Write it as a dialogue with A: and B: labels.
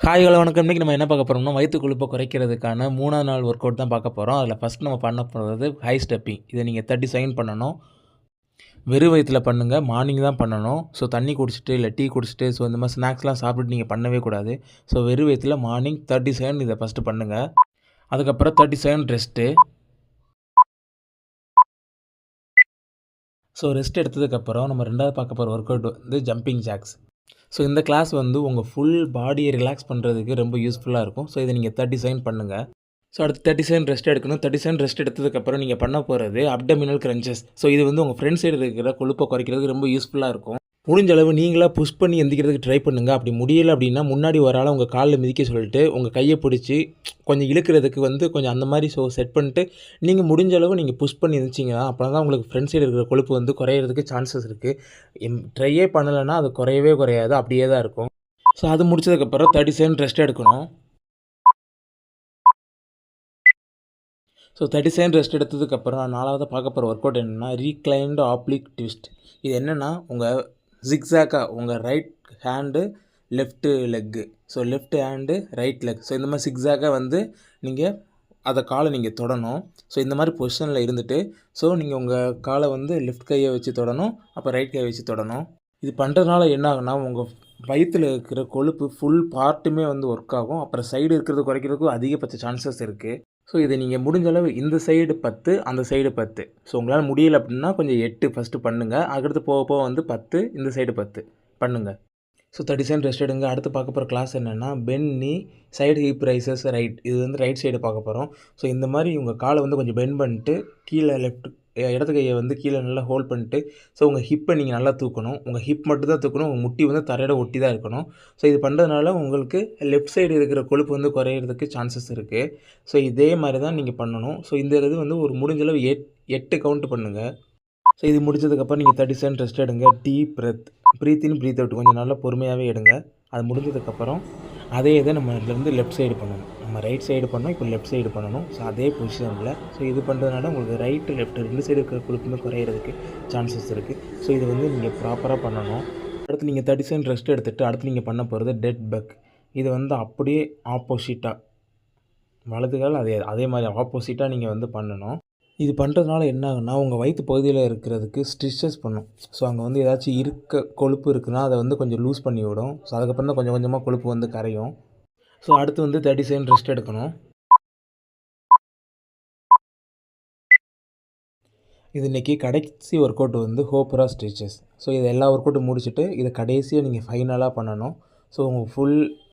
A: Hi வணக்கம். இன்னைக்கு நம்ம என்ன பார்க்க போறோம்னா, வயித்து கொழுப்ப குறைக்கிறதுக்கான 3வது நாள் ஒர்க் அவுட் தான் பார்க்க போறோம். அதில ஃபர்ஸ்ட் நம்ம பண்ண போறது ஹை ஸ்டெப்பிங். இத நீங்க 30 செகண்ட் பண்ணணும். வெறும் வயித்துல பண்ணுங்க. மார்னிங் தான் பண்ணணும். ஸோ தண்ணி குடிச்சிட்டு, இல்ல டீ குடிச்சிட்டு, ஸோ இந்த மாரி ஸ்நாக்ஸ்லாம் சாப்பிட்டுட்டு நீங்க பண்ணவே கூடாது. ஸோ வெறும் வயித்துல மார்னிங் 30 செகண்ட் இத ஃபர்ஸ்ட் பண்ணுங்க. அதுக்கப்புறம் 30 செகண்ட் ரெஸ்ட்டு. ஸோ ரெஸ்ட் எடுத்ததுக்கப்புறம் நம்ம 2வது பார்க்க போற ஒர்க் அவுட் வந்து ஜம்பிங் ஜாக்ஸ். ஸோ இந்த கிளாஸ் வந்து உங்க ஃபுல் பாடிய ரிலாக்ஸ் பண்றதுக்கு ரொம்ப யூஸ்ஃபுல்லா இருக்கும். ஸோ இத நீங்க 30 செகண்ட் பண்ணுங்க. ஸோ அடுத்து 30 செகண்ட் ரெஸ்ட் எடுக்கணும். 30 செகண்ட் ரெஸ்ட் எடுத்ததுக்கப்புறம் நீங்க பண்ண போறது அப்டோமினல் கிரன்ச்சஸ். ஸோ இது வந்து உங்க ஃப்ரண்ட் சைடு இருக்கிற கொழுப்ப குறைக்கிறதுக்கு ரொம்ப யூஸ்ஃபுல்லா இருக்கும். முடிஞ்ச அளவு நீங்களா புஷ் பண்ணி எந்திரிக்கிறதுக்கு ட்ரை பண்ணுங்க. அப்படி முடியல அப்படின்னா, முன்னாடி ஒரு ஆள உங்க கால்ல மிதிக்க சொல்லிட்டு, உங்க கைய பிடிச்சு கொஞ்சம் இழுக்கிறதுக்கு வந்து கொஞ்சம் அந்த மாரி செட் பண்ணிட்டு, நீங்க முடிஞ்ச அளவு நீங்க புஷ் பண்ணி எந்திரிச்சீங்கன்னா, அப்பனா தான் உங்களுக்கு ஃப்ரண்ட் சைடு இருக்கிற கொழுப்பு வந்து குறையிறதுக்கு சான்சஸ் இருக்கு. ட்ரையே பண்ணலன்னா, அது குறையவே குறையாது. அப்படியே தான் இருக்கும். ஸோ அது முடிச்சதுக்கப்புறம் 30 செகண்ட் ரெஸ்ட் எடுக்கணும். ஸோ 30 செகண்ட் ரெஸ்ட் எடுத்ததுக்கப்புறம் நான் 4வதா பார்க்க போகிற ஒர்க் அவுட் என்னென்னா ரீக்ளைன்டு ஆப்ளிக் ட்விஸ்ட். இது என்னென்னா உங்கள் ஜிக்ஸாக்காக உங்கள் right hand left leg, so left hand right leg, so இந்த மாதிரி ஜிக்ஸாக்காக வந்து நீங்கள் அதை காலை நீங்கள் தொடணும். ஸோ இந்த மாதிரி பொசிஷனில் இருந்துட்டு, ஸோ நீங்கள் உங்கள் காலை வந்து லெஃப்ட் கையை வச்சு தொடணும், அப்போ ரைட் கையை வச்சு தொடணும். இது பண்ணுறதுனால என்ன ஆகுனா உங்கள் வயிற்றில் இருக்கிற கொழுப்பு ஃபுல் பார்ட்டுமே வந்து ஒர்க் ஆகும். அப்புறம் சைடு இருக்கிறது குறைக்கிறதுக்கும் அதிகபட்ச சான்சஸ் இருக்குது. ஸோ இதை நீங்கள் முடிஞ்ச அளவு இந்த சைடு 10, அந்த சைடு 10. ஸோ உங்களால் முடியல அப்படின்னா கொஞ்சம் 8 ஃபஸ்ட்டு பண்ணுங்கள். அதுக்கடுத்து போக போக வந்து 10, இந்த சைடு 10 பண்ணுங்கள். ஸோ 30 செகண்ட் ரெஸ்ட் எடுங்க. அடுத்து பார்க்க போகிற கிளாஸ் என்னென்னா பென் நீ சைடு ஹிப் ரைசஸ் ரைட். இது வந்து ரைட் சைடு பார்க்க போகிறோம். ஸோ இந்த மாதிரி உங்கள் காலை வந்து கொஞ்சம் பெண்ட் பண்ணிட்டு கீழே லெஃப்ட் இடது கையை வந்து கீழே நல்லா ஹோல்ட் பண்ணிட்டு, ஸோ உங்கள் ஹிப்பை நீங்கள் நல்லா தூக்கணும். உங்கள் ஹிப் மட்டும் தான் தூக்கணும். உங்கள் முட்டி வந்து தரையோட ஒட்டி தான் இருக்கணும். ஸோ இது பண்ணுறதுனால உங்களுக்கு லெஃப்ட் சைடு இருக்கிற கொழுப்பு வந்து குறையிறதுக்கு சான்சஸ் இருக்குது. ஸோ இதே மாதிரி தான் நீங்கள் பண்ணணும். ஸோ இந்த இது வந்து ஒரு முடிஞ்சளவு 8 கவுண்ட் பண்ணுங்கள். ஸோ இது முடிச்சதுக்கப்புறம் நீங்கள் 30 செகண்ட் ரெஸ்ட் எடுங்க. Deep breadth, breath in breathe out கொஞ்சம் நல்லா பொறுமையாகவே எடுங்க. அது முடிஞ்சதுக்கப்புறம் அதே இதை நம்ம இதுலேருந்து லெஃப்ட் சைடு பண்ணணும். நம்ம ரைட் சைடு பண்ணோம், இப்போ லெஃப்ட் சைடு பண்ணணும். ஸோ அதே பொசிஷனில் ஸோ இது பண்ணுறதுனால உங்களுக்கு ரைட்டு லெஃப்ட் 2 சைடு இருக்கிற கொழுப்புமே குறையிறதுக்கு சான்சஸ் இருக்குது. ஸோ இது வந்து நீங்கள் ப்ராப்பராக பண்ணணும். அடுத்து நீங்கள் 30 செகண்ட் ரெஸ்ட் எடுத்துகிட்டு அடுத்து நீங்கள் பண்ண போகிறது டெட் பக். இது வந்து அப்படியே ஆப்போசிட்டாக வலது கால் அதே மாதிரி ஆப்போசிட்டாக நீங்கள் வந்து பண்ணணும். இது பண்ணுறதுனால என்ன ஆகுன்னா, உங்கள் வயிற்று பகுதியில் இருக்கிறதுக்கு ஸ்ட்ரிச்சஸ் பண்ணும். ஸோ அங்கே வந்து ஏதாச்சும் கொழுப்பு இருக்குன்னா, அதை வந்து கொஞ்சம் லூஸ் பண்ணி விடும். ஸோ அதுக்கப்புறம் தான் கொஞ்சம் கொஞ்சமாக கொழுப்பு வந்து கரையும். ஸோ அடுத்து வந்து 30 செகண்ட் ரெஸ்ட் எடுக்கணும். இது இன்றைக்கி கடைசி ஒர்க் அவுட் வந்து ஹோப்ரா ஸ்ட்ரிச்சஸ். ஸோ இது எல்லா ஒர்க் அவுட்டும் முடிச்சுட்டு இதை கடைசியாக நீங்கள் ஃபைனலாக பண்ணணும். ஸோ உங்கள் ஃபுல்